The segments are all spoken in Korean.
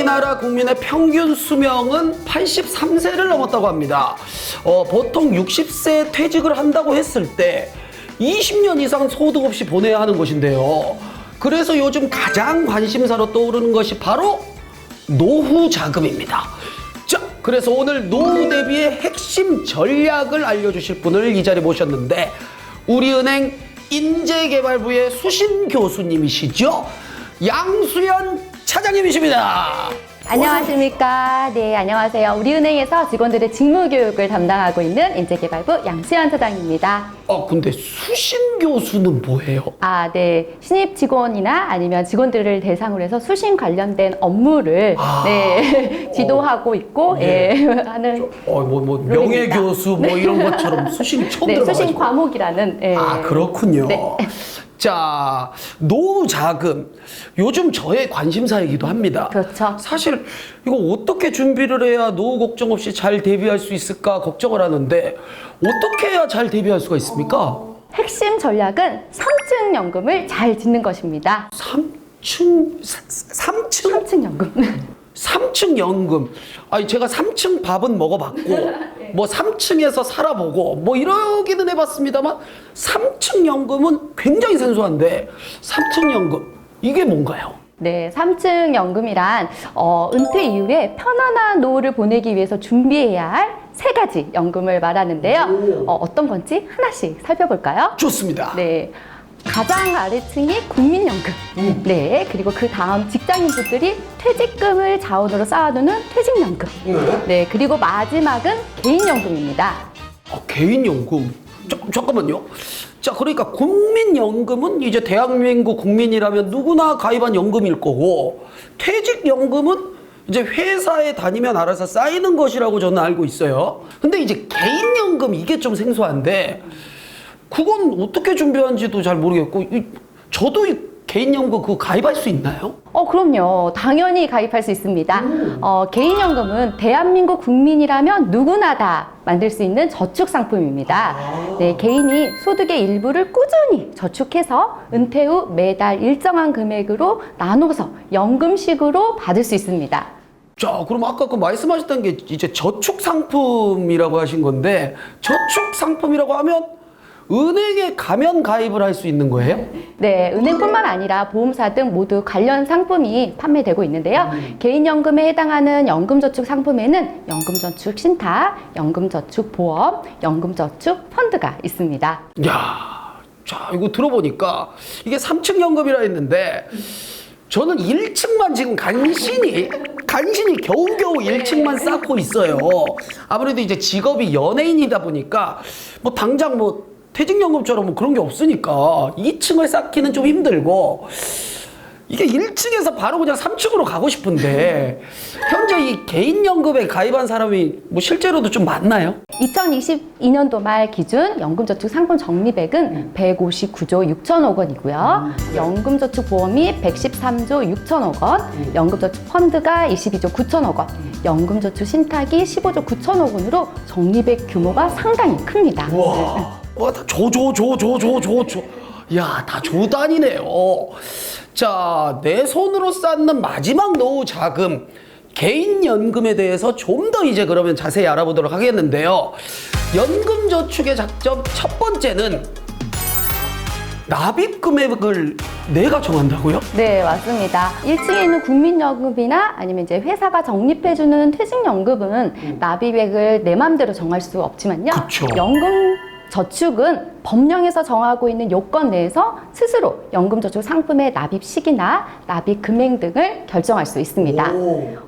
우리나라 국민의 평균 수명은 83세를 넘었다고 합니다. 보통 60세에 퇴직을 한다고 했을 때 20년 이상 소득 없이 보내야 하는 것인데요. 그래서 요즘 가장 관심사로 떠오르는 것이 바로 노후 자금입니다. 자, 그래서 오늘 노후 대비의 핵심 전략을 알려주실 분을 이 자리에 모셨는데 우리은행 인재개발부의 수신 교수님이시죠? 양수연 차장님이십니다. 안녕하십니까. 네, 안녕하세요. 우리은행에서 직원들의 직무교육을 담당하고 있는 인재개발부 양수연 차장입니다. 근데 수신 교수는 뭐예요? 네. 신입 직원이나 아니면 직원들을 대상으로 해서 수신 관련된 업무를 지도하고 있고, 하는. 명예교수 이런 것처럼 수신 처음 들어봐가지고. 수신 과목이라는. 그렇군요. 네. 자, 노후 자금. 요즘 저의 관심사이기도 합니다. 그렇죠. 사실 이거 어떻게 준비를 해야 노후 걱정 없이 잘 대비할 수 있을까 걱정을 하는데 어떻게 해야 잘 대비할 수가 있습니까? 핵심 전략은 3층 연금을 잘 짓는 것입니다. 3층 3층 연금. 3층 연금. 제가 3층 밥은 먹어봤고, 3층에서 살아보고, 이러기는 해봤습니다만, 3층 연금은 굉장히 생소한데, 3층 연금, 이게 뭔가요? 네, 3층 연금이란 은퇴 이후에 편안한 노후를 보내기 위해서 준비해야 할 3가지 연금을 말하는데요. 어떤 건지 하나씩 살펴볼까요? 좋습니다. 네. 가장 아래층이 국민연금. 네. 그리고 그 다음 직장인분들이 퇴직금을 자원으로 쌓아두는 퇴직연금. 네. 그리고 마지막은 개인연금입니다. 개인연금? 잠깐만요. 자, 그러니까 국민연금은 이제 대한민국 국민이라면 누구나 가입한 연금일 거고, 퇴직연금은 이제 회사에 다니면 알아서 쌓이는 것이라고 저는 알고 있어요. 근데 이제 개인연금 이게 좀 생소한데, 그건 어떻게 준비하는지도 잘 모르겠고, 저도 이 개인연금 그거 가입할 수 있나요? 그럼요. 당연히 가입할 수 있습니다. 개인연금은 대한민국 국민이라면 누구나 다 만들 수 있는 저축 상품입니다. 네, 개인이 소득의 일부를 꾸준히 저축해서 은퇴 후 매달 일정한 금액으로 나눠서 연금식으로 받을 수 있습니다. 자, 그럼 아까 그 말씀하셨던 게 이제 저축 상품이라고 하신 건데, 저축 상품이라고 하면 은행에 가면 가입을 할 수 있는 거예요? 네, 은행뿐만 아니라 보험사 등 모두 관련 상품이 판매되고 있는데요. 개인연금에 해당하는 연금저축 상품에는 연금저축 신탁, 연금저축보험, 연금저축 펀드가 있습니다. 자, 이거 들어보니까 이게 3층 연금이라 했는데 저는 1층만 지금 간신히 겨우겨우 1층만 쌓고 있어요. 아무래도 이제 직업이 연예인이다 보니까 당장 퇴직연금처럼 그런 게 없으니까 2층을 쌓기는 좀 힘들고, 이게 1층에서 바로 그냥 3층으로 가고 싶은데, 현재 이 개인연금에 가입한 사람이 실제로도 좀 많나요? 2022년도 말 기준 연금저축 상품 적립액은 159조 6천억 원이고요. 연금저축보험이 113조 6천억 원, 연금저축 펀드가 22조 9천억 원, 연금저축 신탁이 15조 9천억 원으로 적립액 규모가 상당히 큽니다. 다 다 조단이네요. 자, 내 손으로 쌓는 마지막 노후 자금, 개인연금에 대해서 좀 더 이제 그러면 자세히 알아보도록 하겠는데요. 연금저축의 장점 첫 번째는 납입 금액을 내가 정한다고요? 네, 맞습니다. 1층에 있는 국민연금이나 아니면 이제 회사가 적립해주는 퇴직연금은 납입액을 내 맘대로 정할 수 없지만요. 그쵸. 연금저축은 법령에서 정하고 있는 요건 내에서 스스로 연금저축 상품의 납입 시기나 납입 금액 등을 결정할 수 있습니다.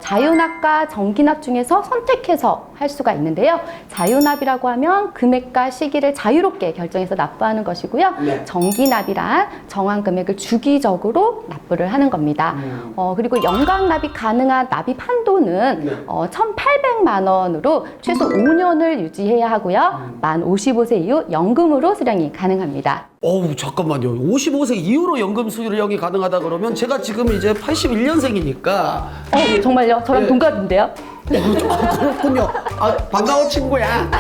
자유납과 정기납 중에서 선택해서 할 수가 있는데요. 자유납이라고 하면 금액과 시기를 자유롭게 결정해서 납부하는 것이고요. 정기납이란 정한 금액을 주기적으로 납부를 하는 겁니다. 그리고 연간 납입 가능한 납입 한도는 1,800만 원으로 최소 5년을 유지해야 하고요. 만 55세 이후 연금으로 수령이 가능합니다. 잠깐만요. 55세 이후로 연금 수령이 가능하다 그러면 제가 지금 이제 81년생이니까. 정말요? 저랑 동갑인데요? 그렇군요. 반가워 친구야.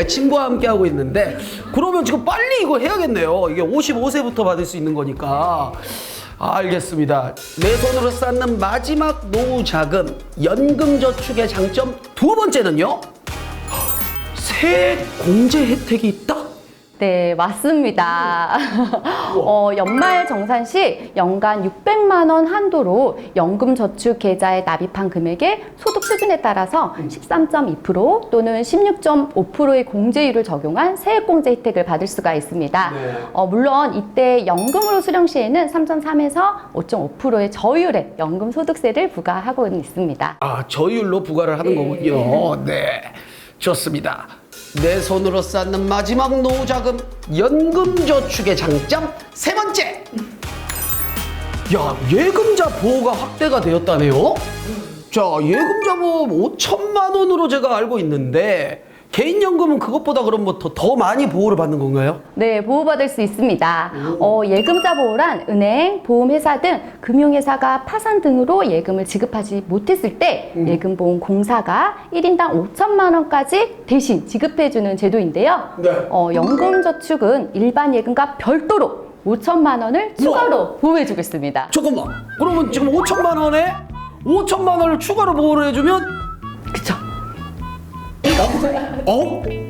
친구와 함께 하고 있는데, 그러면 지금 빨리 이거 해야겠네요. 이게 55세부터 받을 수 있는 거니까. 알겠습니다. 내 손으로 쌓는 마지막 노후 자금, 연금저축의 장점 두 번째는요? 세액 공제 혜택이 있다? 네, 맞습니다. 연말 정산 시 연간 600만 원 한도로 연금저축 계좌에 납입한 금액의 소득 수준에 따라서 13.2% 또는 16.5%의 공제율을 적용한 세액공제 혜택을 받을 수가 있습니다. 물론 이때 연금으로 수령 시에는 3.3에서 5.5%의 저율의 연금소득세를 부과하고 있습니다. 아, 저율로 부과를 하는 거군요. 네, 좋습니다. 내 손으로 쌓는 마지막 노후 자금, 연금저축의 장점 세 번째. 야, 예금자 보호가 확대가 되었다네요. 자, 예금자 보험 5천만 원으로 제가 알고 있는데 개인연금은 그것보다 그럼 뭐 더 많이 보호를 받는 건가요? 네, 보호받을 수 있습니다. 예금자 보호란 은행, 보험회사 등 금융회사가 파산 등으로 예금을 지급하지 못했을 때 예금보험공사가 1인당 5천만 원까지 대신 지급해주는 제도인데요. 네. 연금저축은 일반 예금과 별도로 5천만 원을 추가로 보호해주고 있습니다. 잠깐만. 그러면 지금 5천만 원에 5천만 원을 추가로 보호를 해주면 그쵸?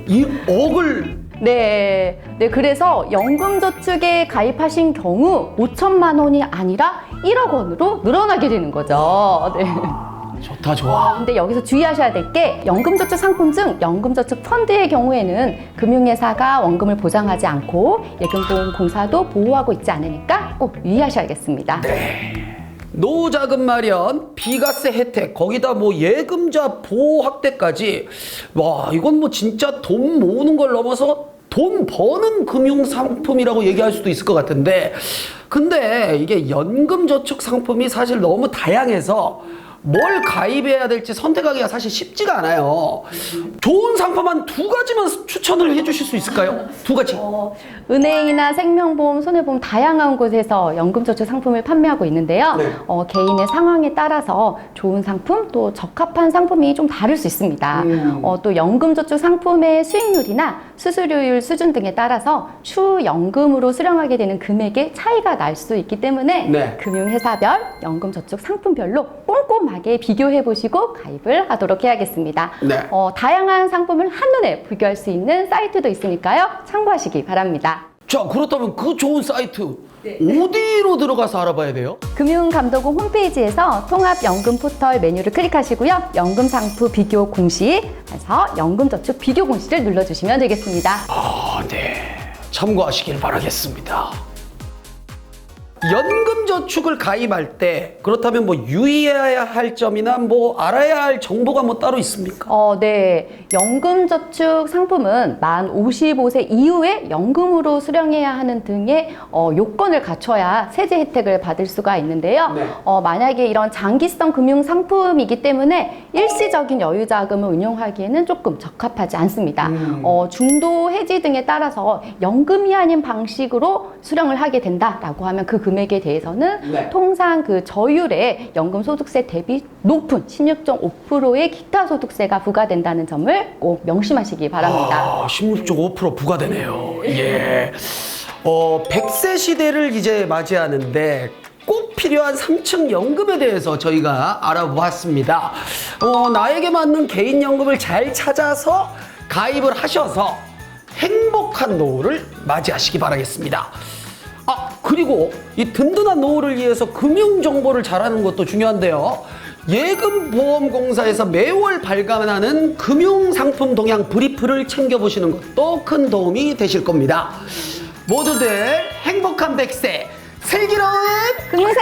이 억을 네, 그래서 연금저축에 가입하신 경우 5천만 원이 아니라 1억 원으로 늘어나게 되는 거죠. 네. 좋다, 좋아. 근데 여기서 주의하셔야 될 게 연금저축 상품 중 연금저축 펀드의 경우에는 금융회사가 원금을 보장하지 않고 예금보험공사도 보호하고 있지 않으니까 꼭 유의하셔야겠습니다. 노후자금 마련, 비과세 혜택, 거기다 뭐 예금자 보호 확대까지. 와, 이건 뭐 진짜 돈 모으는 걸 넘어서 돈 버는 금융상품이라고 얘기할 수도 있을 것 같은데, 근데 이게 연금저축 상품이 사실 너무 다양해서 뭘 가입해야 될지 선택하기가 사실 쉽지가 않아요. 좋은 상품 한 두 가지만 추천을 해주실 수 있을까요? 두 가지. 은행이나 생명보험, 손해보험 다양한 곳에서 연금저축 상품을 판매하고 있는데요. 네. 개인의 상황에 따라서 좋은 상품 또 적합한 상품이 좀 다를 수 있습니다. 또 연금저축 상품의 수익률이나 수수료율 수준 등에 따라서 추 연금으로 수령하게 되는 금액의 차이가 날 수 있기 때문에 네. 금융회사별, 연금저축 상품별로 꼼꼼하게 비교해보시고 가입을 하도록 해야겠습니다. 네. 다양한 상품을 한눈에 비교할 수 있는 사이트도 있으니까요. 참고하시기 바랍니다. 자, 그렇다면 그 좋은 사이트 어디로 들어가서 알아봐야 돼요? 금융감독원 홈페이지에서 통합연금 포털 메뉴를 클릭하시고요. 연금상품 비교 공시에서 연금저축 비교 공시를 눌러주시면 되겠습니다. 아, 네. 참고하시길 바라겠습니다. 연금저축을 가입할 때 그렇다면 뭐 유의해야 할 점이나 뭐 알아야 할 정보가 뭐 따로 있습니까? 네. 연금저축 상품은 만 55세 이후에 연금으로 수령해야 하는 등의 요건을 갖춰야 세제 혜택을 받을 수가 있는데요. 네. 만약에 이런 장기성 금융 상품이기 때문에 일시적인 여유 자금을 운용하기에는 조금 적합하지 않습니다. 중도 해지 등에 따라서 연금이 아닌 방식으로 수령을 하게 된다라고 하면 그 금액에 대해서는 네. 통상 그 저율의 연금소득세 대비 높은 16.5%의 기타 소득세가 부과된다는 점을 꼭 명심하시기 바랍니다. 아, 16.5% 부과되네요. 예. 100세 시대를 이제 맞이하는데 꼭 필요한 3층 연금에 대해서 저희가 알아보았습니다. 나에게 맞는 개인연금을 잘 찾아서 가입을 하셔서 행복한 노후를 맞이하시기 바라겠습니다. 그리고 이 든든한 노후를 위해서 금융정보를 잘하는 것도 중요한데요. 예금보험공사에서 매월 발간하는 금융상품 동향 브리프를 챙겨보시는 것도 큰 도움이 되실 겁니다. 모두들 행복한 100세, 슬기로운 금융